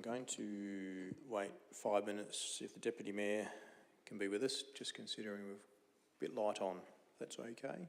going to wait 5 minutes if the Deputy Mayor can be with us, just considering we're a bit light on, if that's okay.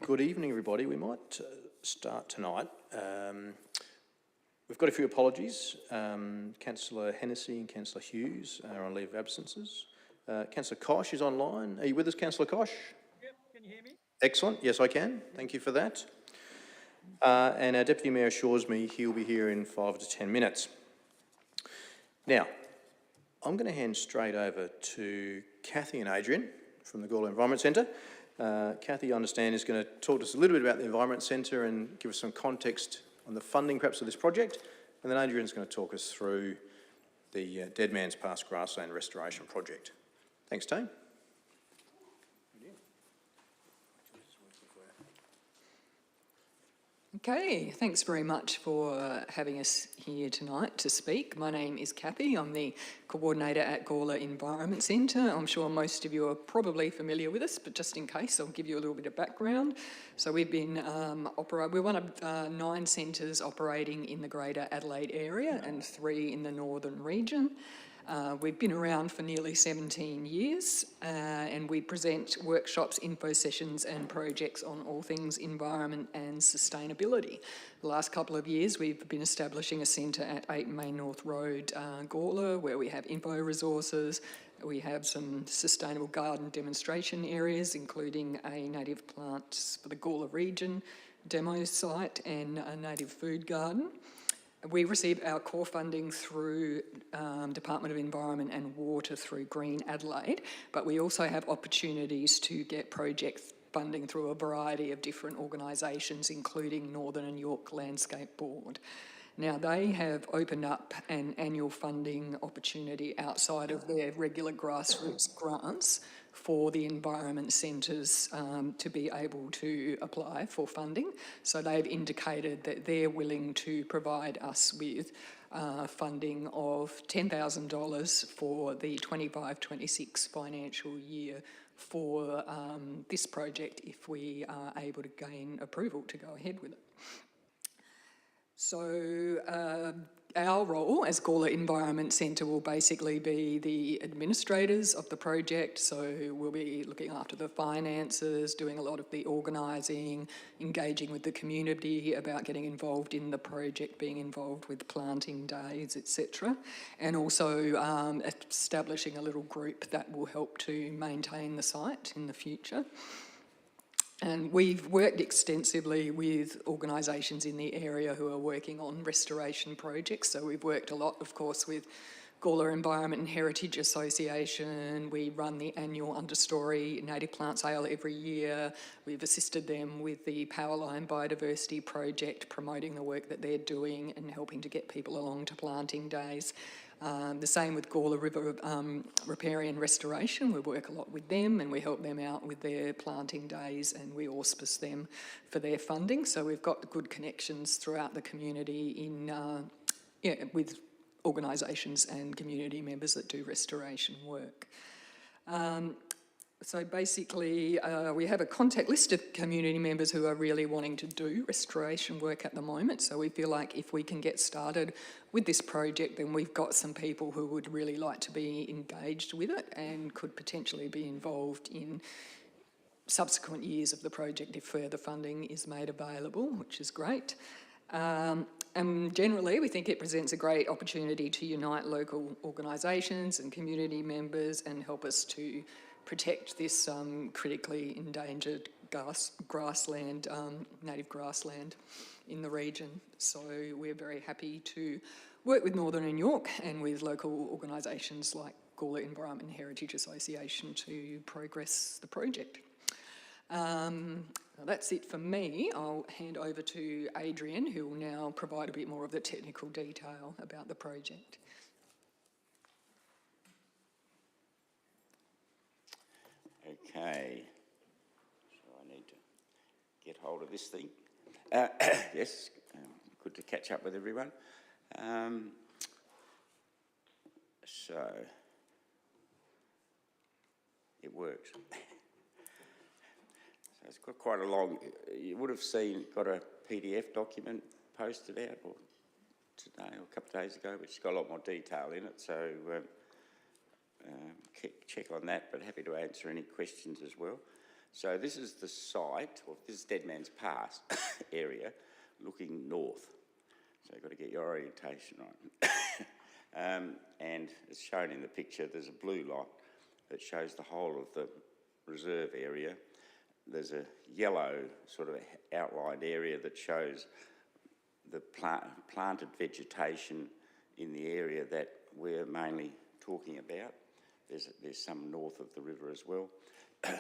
Good evening, everybody. We might start tonight. We've got a few apologies. Councillor Hennessy and Councillor Hughes are on leave of absences. Councillor Kosh is online. Are you with us, Councillor Kosh? Yep, can you hear me? Excellent. Yes, I can. Thank you for that. And our Deputy Mayor assures me he'll be here in 5 to 10 minutes. Now, I'm going to hand straight over to Kathy and Adrian from the Gawler Environment Centre. Kathy, I understand, is going to talk to us a little bit about the Environment Centre and give us some context on the funding perhaps of this project. And then Adrian's going to talk us through the Dead Man's Pass Grassland Restoration Project. Thanks, team. Okay, thanks very much for having us here tonight to speak. My name is Kathy. I'm the coordinator at Gawler Environment Centre. I'm sure most of you are probably familiar with us, but just in case, I'll give you a little bit of background. So we've been we're one of 9 centres operating in the Greater Adelaide area and 3 in the northern region. We've been around for nearly 17 years and we present workshops, info sessions and projects on all things environment and sustainability. The last couple of years we've been establishing a centre at 8 Main North Road, Gawler, where we have info resources. We have some sustainable garden demonstration areas, including a native plants for the Gawler region demo site and a native food garden. We receive our core funding through Department of Environment and Water through Green Adelaide, but we also have opportunities to get project funding through a variety of different organisations, including Northern and York Landscape Board. Now, they have opened up an annual funding opportunity outside of their regular grassroots grants for the environment centres to be able to apply for funding. So they've indicated that they're willing to provide us with funding of $10,000 for the 25-26 financial year for this project if we are able to gain approval to go ahead with it. So our role as Gawler Environment Centre will basically be the administrators of the project, so we'll be looking after the finances, doing a lot of the organising, engaging with the community about getting involved in the project, being involved with planting days, etc. And also establishing a little group that will help to maintain the site in the future. And we've worked extensively with organisations in the area who are working on restoration projects. So we've worked a lot, of course, with Gawler Environment and Heritage Association. We run the annual understory native plant sale every year. We've assisted them with the Powerline Biodiversity Project, promoting the work that they're doing and helping to get people along to planting days. The same with Gawler River Riparian Restoration. We work a lot with them and we help them out with their planting days, and we auspice them for their funding. So we've got good connections throughout the community in, with organisations and community members that do restoration work. So basically, we have a contact list of community members who are really wanting to do restoration work at the moment. So we feel like if we can get started with this project, then we've got some people who would really like to be engaged with it and could potentially be involved in subsequent years of the project if further funding is made available, which is great. And generally, we think it presents a great opportunity to unite local organisations and community members and help us to protect this critically endangered grassland, native grassland in the region. So we're very happy to work with Northern and York and with local organisations like Gawler Environment and Heritage Association to progress the project. That's it for me. I'll hand over to Adrian, who will now provide a bit more of the technical detail about the project. Okay, so I need to get hold of this thing. Yes, good to catch up with everyone. So, it works. So it's got quite a long, you would have got a PDF document posted out today or a couple of days ago, which has got a lot more detail in it, so check on that, but happy to answer any questions as well. So this is the site, or this is Dead Man's Pass area, looking north. So you've got to get your orientation right. And as shown in the picture, there's a blue line that shows the whole of the reserve area. There's a yellow sort of outlined area that shows the planted vegetation in the area that we're mainly talking about. There's some north of the river as well.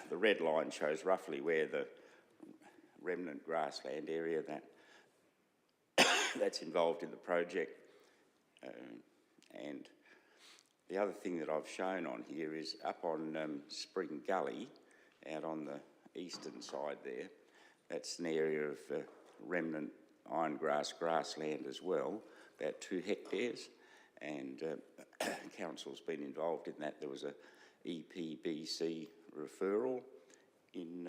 The red line shows roughly where the remnant grassland area that's involved in the project. And the other thing that I've shown on here is up on Spring Gully, out on the eastern side there. That's an area of remnant irongrass grassland as well, about 2 hectares. And council's been involved in that. There was a EPBC referral in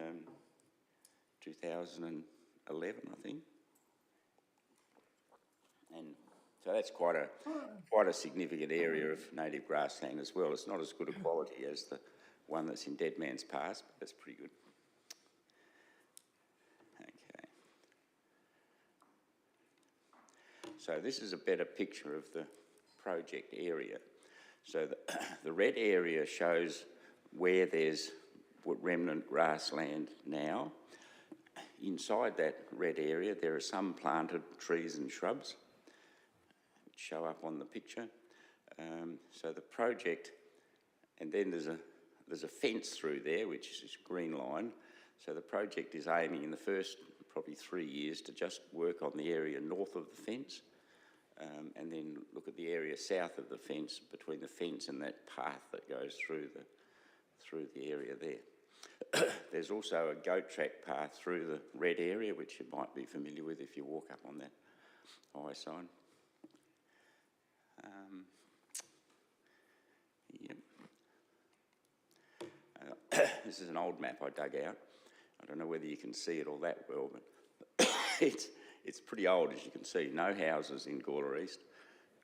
2011, I think. And so that's quite a significant area of native grassland as well. It's not as good a quality as the one that's in Dead Man's Pass, but that's pretty good. Okay. So this is a better picture of the project area. So the red area shows where there's remnant grassland now. Inside that red area there are some planted trees and shrubs which show up on the picture. So the project, and then there's a fence through there which is this green line. So the project is aiming in the first probably 3 years to just work on the area north of the fence. And then look at the area south of the fence, between the fence and that path that goes through the area there. There's also a goat track path through the red area, which you might be familiar with if you walk up on that high sign. Yep. This is an old map I dug out. I don't know whether you can see it all that well, but it's pretty old, as you can see. No houses in Gawler East.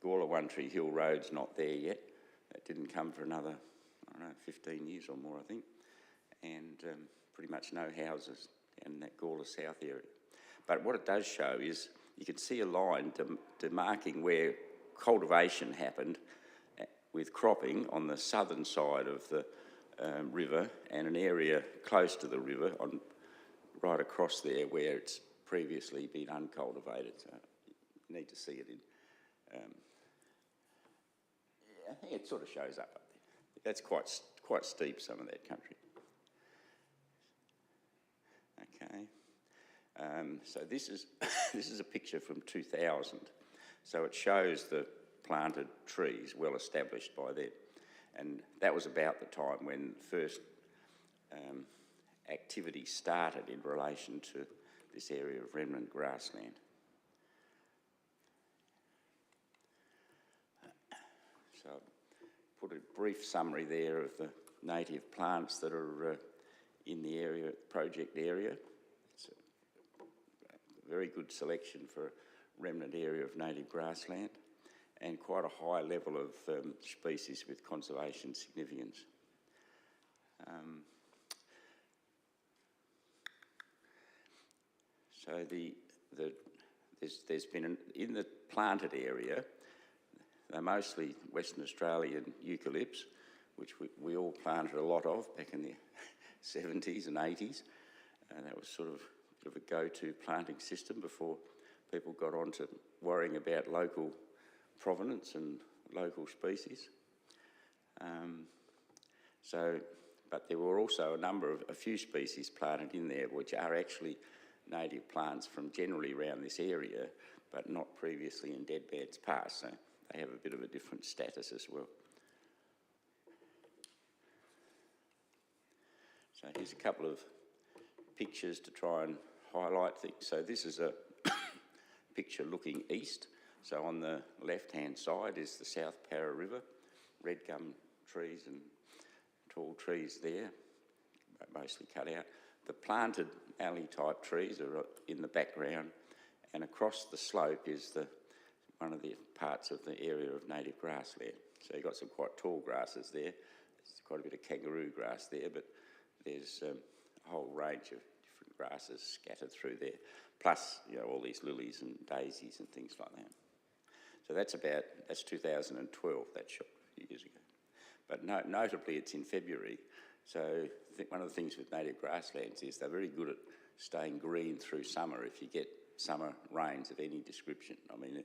Gawler One Tree Hill Road's not there yet. That didn't come for another, I don't know, 15 years or more, I think. And pretty much no houses in that Gawler South area. But what it does show is you can see a line demarking where cultivation happened with cropping on the southern side of the river, and an area close to the river right across there where it's previously been uncultivated. So you need to see it in. I think it sort of shows up there. That's quite steep, some of that country. Okay. So this is this is a picture from 2000. So it shows the planted trees well established by then, and that was about the time when first activity started in relation to this area of remnant grassland. So I've put a brief summary there of the native plants that are in the area, project area. It's a very good selection for a remnant area of native grassland, and quite a high level of species with conservation significance. So there's been, in the planted area, they're mostly Western Australian eucalypts, which we all planted a lot of back in the 70s and 80s. And that was sort of a bit of a go-to planting system before people got on to worrying about local provenance and local species. But there were also a few species planted in there which are actually native plants from generally around this area, but not previously in deadbeds past, so they have a bit of a different status as well. So here's a couple of pictures to try and highlight things. So this is a picture looking east. So on the left-hand side is the South Parra River, red gum trees and tall trees there, mostly cut out. The planted alley-type trees are in the background, and across the slope is one of the parts of the area of native grassland. So you've got some quite tall grasses there. There's quite a bit of kangaroo grass there, but there's a whole range of different grasses scattered through there, plus all these lilies and daisies and things like that. So that's 2012, that shot a few years ago. But notably, it's in February. So I think one of the things with native grasslands is they're very good at staying green through summer if you get summer rains of any description. I mean,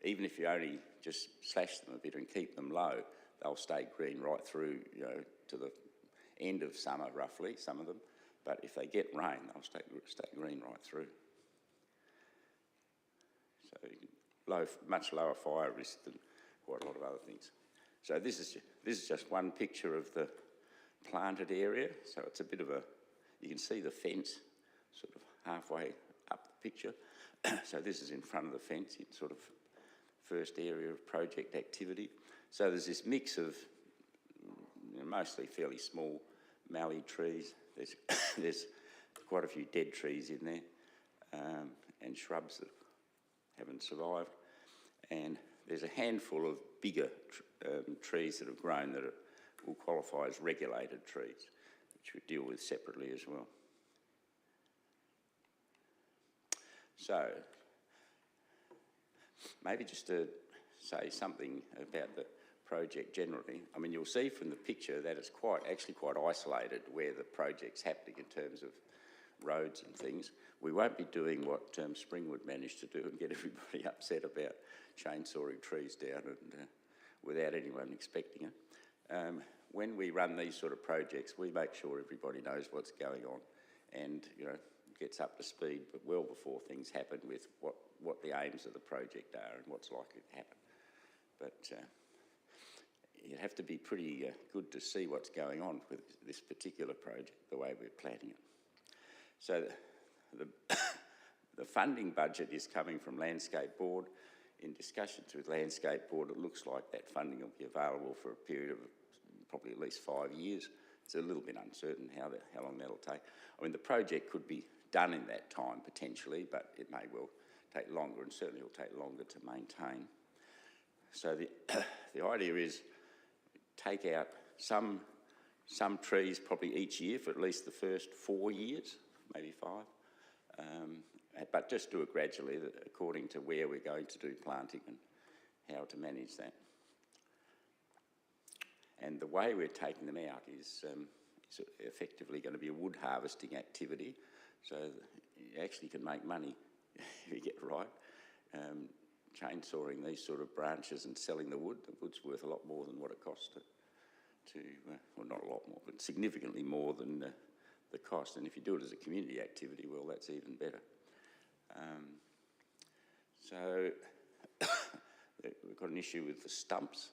even if you only just slash them a bit and keep them low, they'll stay green right through, to the end of summer roughly, some of them. But if they get rain, they'll stay green right through. So much lower fire risk than quite a lot of other things. So this is just one picture of the planted area. So it's a bit of you can see the fence sort of halfway up the picture. So this is in front of the fence, in sort of first area of project activity. So there's this mix of mostly fairly small mallee trees. There's quite a few dead trees in there, and shrubs that haven't survived. And there's a handful of bigger trees that have grown that will qualify as regulated trees, which we deal with separately as well. So, maybe just to say something about the project generally. I mean, you'll see from the picture that it's actually quite isolated where the project's happening in terms of roads and things. We won't be doing what Springwood managed to do and get everybody upset about chainsawing trees down and without anyone expecting it. When we run these sort of projects, we make sure everybody knows what's going on and gets up to speed, but well before things happen with what the aims of the project are and what's likely to happen. But you have to be pretty good to see what's going on with this particular project, the way we're planning it. So the funding budget is coming from Landscape Board. In discussions with Landscape Board, it looks like that funding will be available for a period of probably at least 5 years. It's a little bit uncertain how long that'll take. I mean, the project could be done in that time potentially, but it may well take longer, and certainly will take longer to maintain. So the idea is take out some trees probably each year for at least the first 4 years, maybe 5, but just do it gradually according to where we're going to do planting and how to manage that. And the way we're taking them out is effectively going to be a wood harvesting activity, so you actually can make money if you get it right. Chainsawing these sort of branches and selling the wood's worth a lot more than what it costs well, not a lot more, but significantly more than the cost. And if you do it as a community activity, well, that's even better. So we've got an issue with the stumps.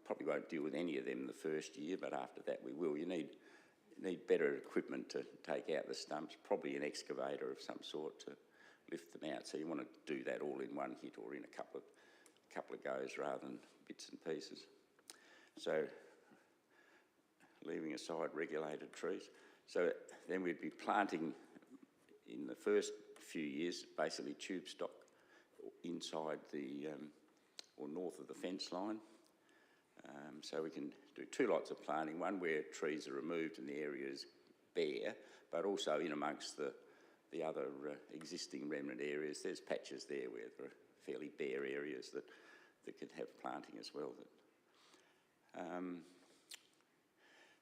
Probably won't deal with any of them the first year, but after that we will. You need better equipment to take out the stumps, probably an excavator of some sort to lift them out. So you want to do that all in one hit or in a couple of goes rather than bits and pieces. So leaving aside regulated trees. So then we'd be planting in the first few years basically tube stock inside or north of the fence line. So we can do 2 lots of planting, one where trees are removed and the area is bare, but also in amongst the other existing remnant areas. There's patches there where there are fairly bare areas that could have planting as well.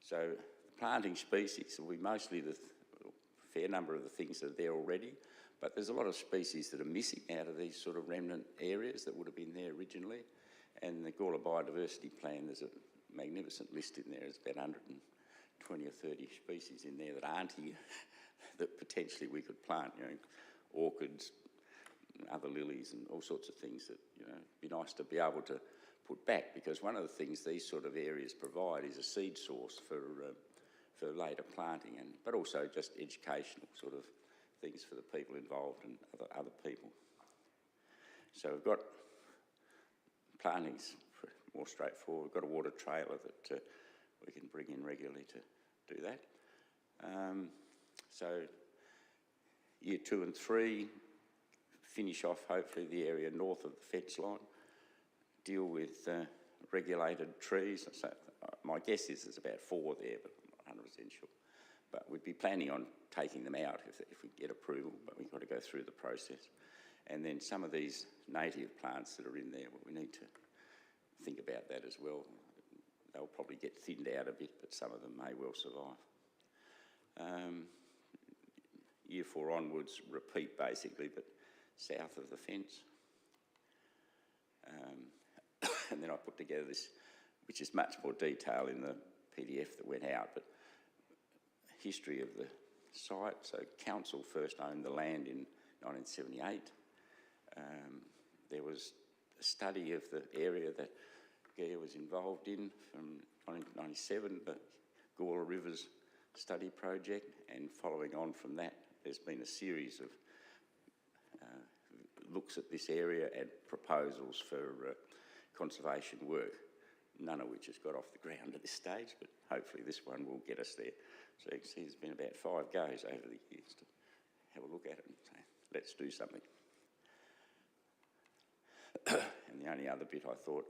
So the planting species will be mostly a fair number of the things that are there already, but there's a lot of species that are missing out of these sort of remnant areas that would have been there originally. And the Gawler Biodiversity Plan, there's a magnificent list in there. There's about 120 or 30 species in there that aren't here that potentially we could plant, orchids, other lilies and all sorts of things that, be nice to be able to put back, because one of the things these sort of areas provide is a seed source for later planting, but also just educational sort of things for the people involved and other people. So we've got planting's more straightforward. We've got a water trailer that we can bring in regularly to do that. So year 2 and 3, finish off hopefully the area north of the fence line, deal with regulated trees. So my guess is there's about 4 there, but I'm not 100% sure. But we'd be planning on taking them out if we get approval, but we've got to go through the process. And then some of these native plants that are in there, well, we need to think about that as well. They'll probably get thinned out a bit, but some of them may well survive. Year 4 onwards, repeat basically, but south of the fence. And then I put together this, which is much more detail in the PDF that went out, but history of the site. So council first owned the land in 1978. There was a study of the area that Gaia was involved in from 1997, the Gawler Rivers Study Project, and following on from that, there's been a series of looks at this area and proposals for conservation work, none of which has got off the ground at this stage, but hopefully this one will get us there. So you can see there's been about 5 goes over the years to have a look at it and say, let's do something. And the only other bit I thought,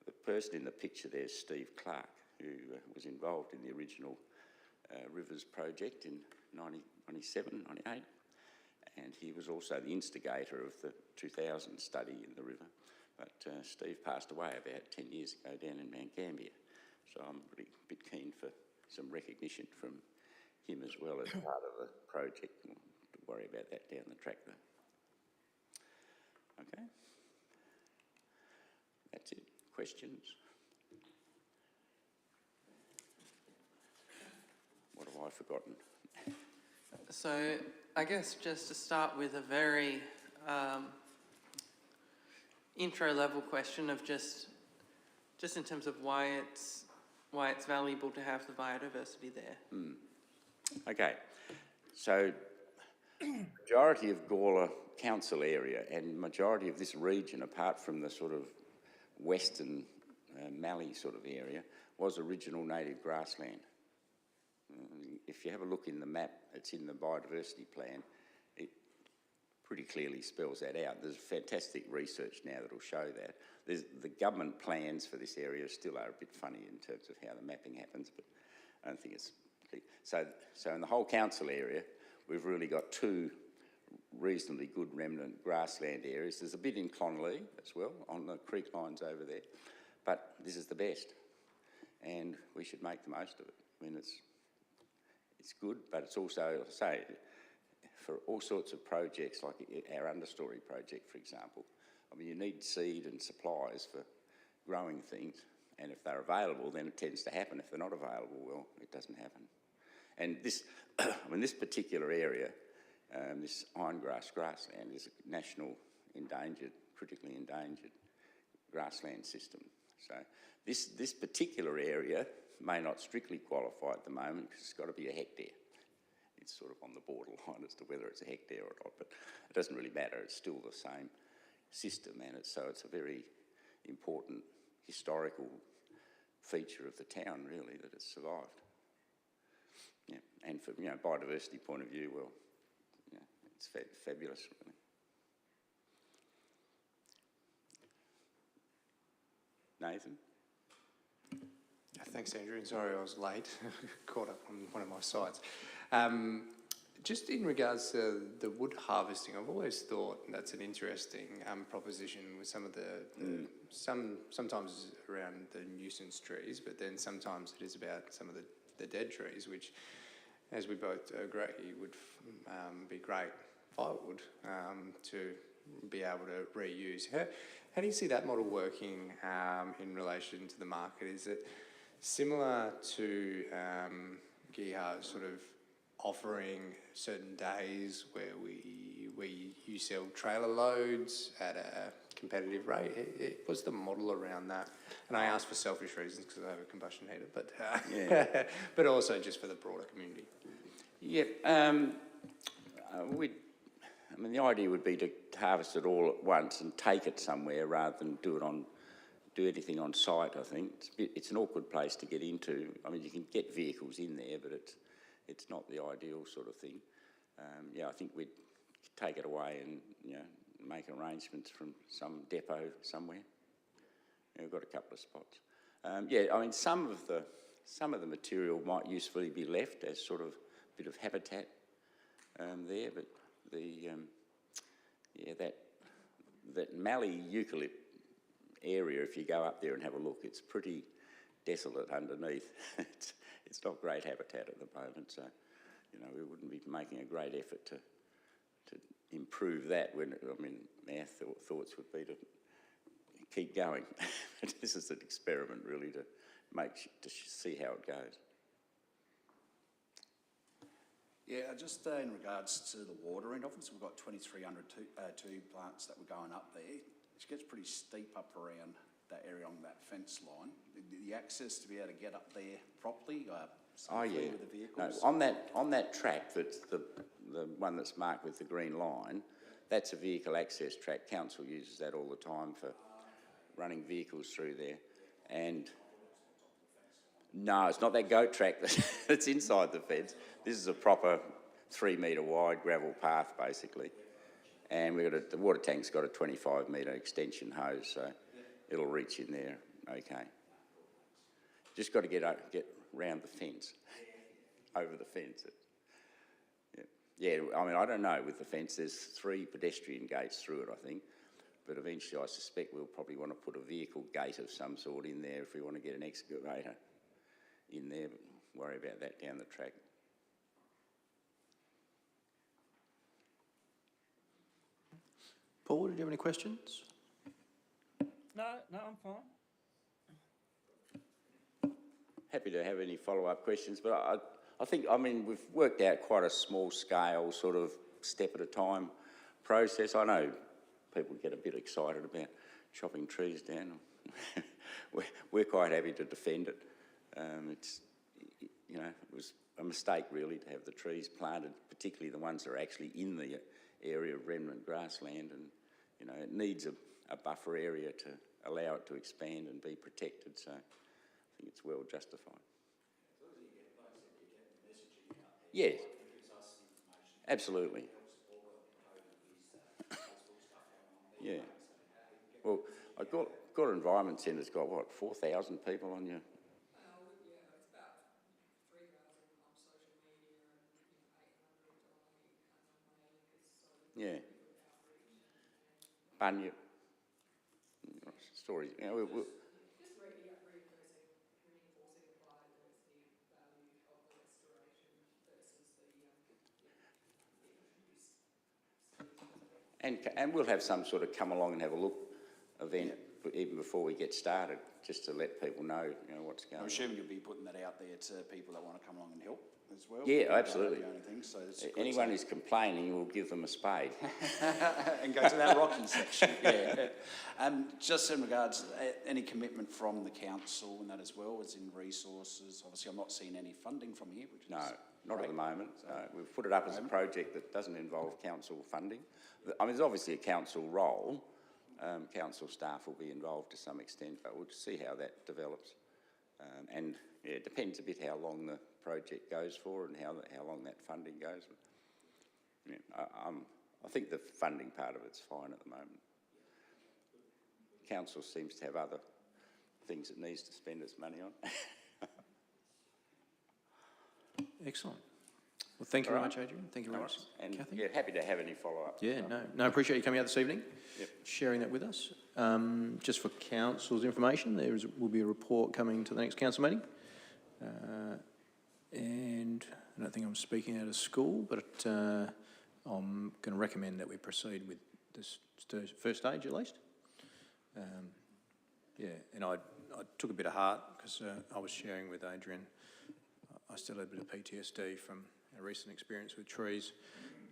the person in the picture there is Steve Clark, who was involved in the original Rivers project in 1997, 98, and he was also the instigator of the 2000 study in the river. But Steve passed away about 10 years ago down in Mount Gambier, so I'm really a bit keen for some recognition from him as well as part of the project. We'll worry about that down the track though. Okay. That's it. Questions? What have I forgotten? So I guess just to start with a very intro level question of just in terms of why it's valuable to have the biodiversity there. Okay, so majority of Gawler council area and majority of this region, apart from the sort of western Mallee sort of area, was original native grassland. If you have a look in the map, it's in the biodiversity plan, it pretty clearly spells that out. There's fantastic research now that'll show that. The government plans for this area still are a bit funny in terms of how the mapping happens, but I don't think it's... So in the whole council area, we've really got two reasonably good remnant grassland areas. There's a bit in Clonlea as well, on the creek lines over there, but this is the best, and we should make the most of it. I mean, it's good, but it's also, say, for all sorts of projects, like our understory project, for example, I mean, you need seed and supplies for growing things, and if they're available, then it tends to happen. If they're not available, well, it doesn't happen. And this, I mean, this particular area, this irongrass grassland is a national endangered, critically endangered grassland system. So this particular area may not strictly qualify at the moment because it's got to be a hectare. It's sort of on the borderline as to whether it's a hectare or not, but it doesn't really matter. It's still the same system, and so it's a very important historical feature of the town, really, that it's survived. Yeah, and from biodiversity point of view, well, it's fabulous, really. Nathan? Thanks, Andrew, and sorry I was late. Caught up on one of my sites. Just in regards to the wood harvesting, I've always thought that's an interesting proposition with some of sometimes around the nuisance trees, but then sometimes it is about some of the dead trees, which, as we both agree, would be great firewood to be able to reuse. How do you see that model working in relation to the market? Is it similar to Geha's sort of offering certain days where you sell trailer loads at a competitive rate? What's the model around that? And I ask for selfish reasons because I have a combustion heater, but but also just for the broader community. Yep. I mean, the idea would be to harvest it all at once and take it somewhere rather than do anything on site. I think it's an awkward place to get into. I mean, you can get vehicles in there, but it's not the ideal sort of thing. I think we'd take it away and make arrangements from some depot somewhere. We've got a couple of spots. I mean, some of the material might usefully be left as sort of a bit of habitat there, but that mallee eucalypt area, if you go up there and have a look, it's pretty desolate underneath. It's not great habitat at the moment, so we wouldn't be making a great effort to improve that. Our thoughts would be to keep going. This is an experiment, really, to see how it goes. Yeah, just in regards to the watering of it, so we've got 2,300 tube plants that were going up there. It gets pretty steep up around that area on that fence line. The access to be able to get up there properly, safely with the vehicles. No, on that track, that's the one that's marked with the green line, that's a vehicle access track. Council uses that all the time for running vehicles through there. And no, it's not that goat track that's inside the fence. This is a proper 3 metre wide gravel path, basically. And the water tank's got a 25 metre extension hose, so it'll reach in there okay. Just got to get round the fence, over the fence. Yeah, I mean, I don't know with the fence. There's 3 pedestrian gates through it, I think. But eventually I suspect we'll probably want to put a vehicle gate of some sort in there if we want to get an excavator in there, but worry about that down the track. Paul, did you have any questions? No, I'm fine. Happy to have any follow-up questions, but I think, I mean, we've worked out quite a small scale, sort of step at a time process. I know people get a bit excited about chopping trees down. We're quite happy to defend it. It was a mistake really to have the trees planted, particularly the ones that are actually in the area of remnant grassland, and it needs a buffer area to allow it to expand and be protected, so I think it's well justified. Yes, absolutely. Well, I've got Environment Centre's got, what, 4,000 people on your... Yeah. Bunyip. Stories. You know, Just reinforcing the biodiversity value of the restoration versus the and we'll have some sort of come along and have a look event even before we get started, just to let people know, what's going on. I'm assuming you'll be putting that out there to people that want to come along and help as well. Yeah, absolutely. The only thing, so it's good Anyone to- who's complaining, we'll give them a spade. and go to that rocky section. Yeah. Just in regards, any commitment from the council and that as well, as in resources. Obviously, I'm not seeing any funding from here, which is No, not at the great. moment. We've put it up as a project that doesn't involve council funding. I mean, there's obviously a council role. Council staff will be involved to some extent, but we'll see how that develops. And yeah, it depends a bit how long the project goes for and how long that funding goes. Yeah, I think the funding part of it's fine at the moment. Council seems to have other things it needs to spend its money on. Excellent. Well, thank you very much, Adrian. Thank you very much, And Kathy. yeah, happy to have any follow-up. Yeah, no, appreciate you coming out this evening, Yep. sharing that with us. Just for council's information, will be a report coming to the next council meeting. And I don't think I'm speaking out of school, but I'm going to recommend that we proceed with this first stage at least. Yeah, and I took a bit of heart because I was sharing with Adrian, I still had a bit of PTSD from a recent experience with trees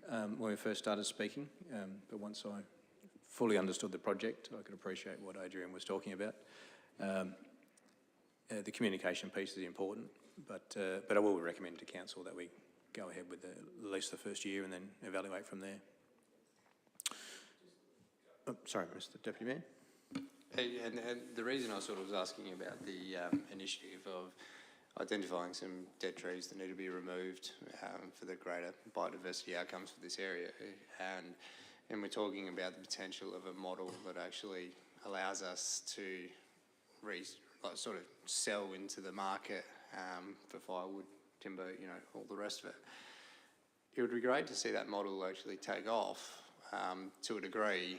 when we first started speaking, but once I fully understood the project, I could appreciate what Adrian was talking about. The communication piece is important, but I will recommend to council that we go ahead with at least the first year and then evaluate from there. Oh, sorry, Mr. Deputy Mayor. And the reason I sort of was asking about the initiative of identifying some dead trees that need to be removed for the greater biodiversity outcomes for this area, and we're talking about the potential of a model that actually allows us to sort of sell into the market for firewood, timber, all the rest of it. It would be great to see that model actually take off to a degree.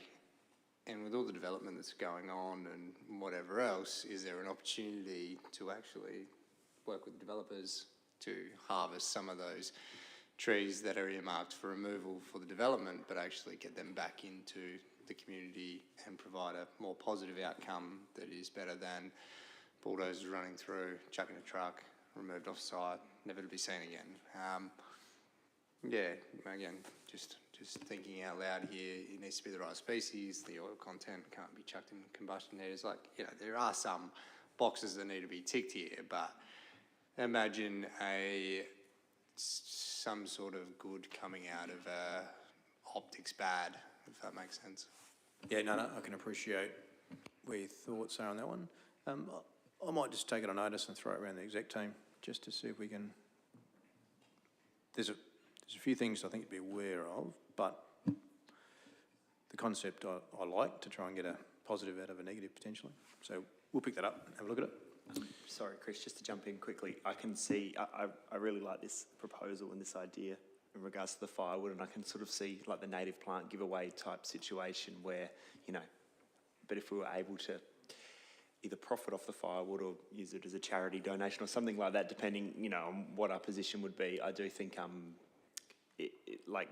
And with all the development that's going on and whatever else, is there an opportunity to actually work with developers to harvest some of those trees that are earmarked for removal for the development, but actually get them back into the community and provide a more positive outcome that is better than bulldozers running through, chucking a truck, removed off site, never to be seen again. Yeah, again, just thinking out loud here, it needs to be the right species, the oil content can't be chucked in combustion heaters. Like, there are some boxes that need to be ticked here, but imagine some sort of good coming out of optics bad, if that makes sense. Yeah, no, I can appreciate where your thoughts are on that one. I might just take it on notice and throw it around the exec team just to see if we can... There's a few things I think to be aware of, but the concept I like to try and get a positive out of a negative potentially. So we'll pick that up and have a look at it. Sorry, Chris, just to jump in quickly, I can see, I really like this proposal and this idea in regards to the firewood, and I can sort of see like the native plant giveaway type situation where, but if we were able to either profit off the firewood or use it as a charity donation or something like that, depending, on what our position would be, I do think, like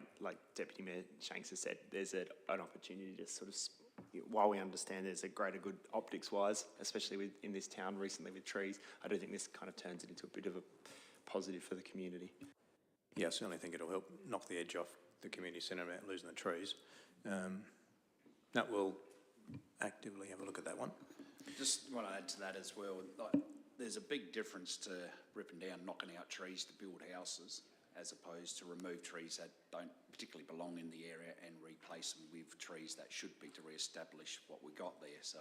Deputy Mayor Shanks has said, there's an opportunity to sort of, while we understand there's a greater good optics-wise, especially in this town recently with trees, I do think this kind of turns it into a bit of a positive for the community. Yeah, I certainly think it'll help knock the edge off the community centre about losing the trees. That will actively have a look at that one. Just want to add to that as well. Like, there's a big difference to ripping down, knocking out trees to build houses, as opposed to remove trees that don't particularly belong in the area and replace them with trees that should be to re-establish what we got there. So,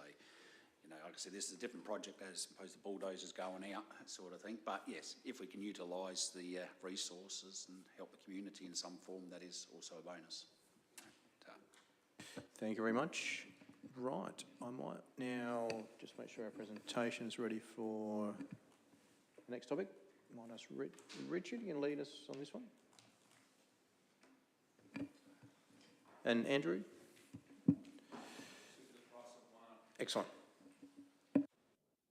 like I said, this is a different project as opposed to bulldozers going out, that sort of thing. But yes, if we can utilise the resources and help the community in some form, that is also a bonus. Thank you very much. Right, I might now just make sure our presentation is ready for the next topic. Might ask Richard, you can lead us on this one. And Andrew? Excellent.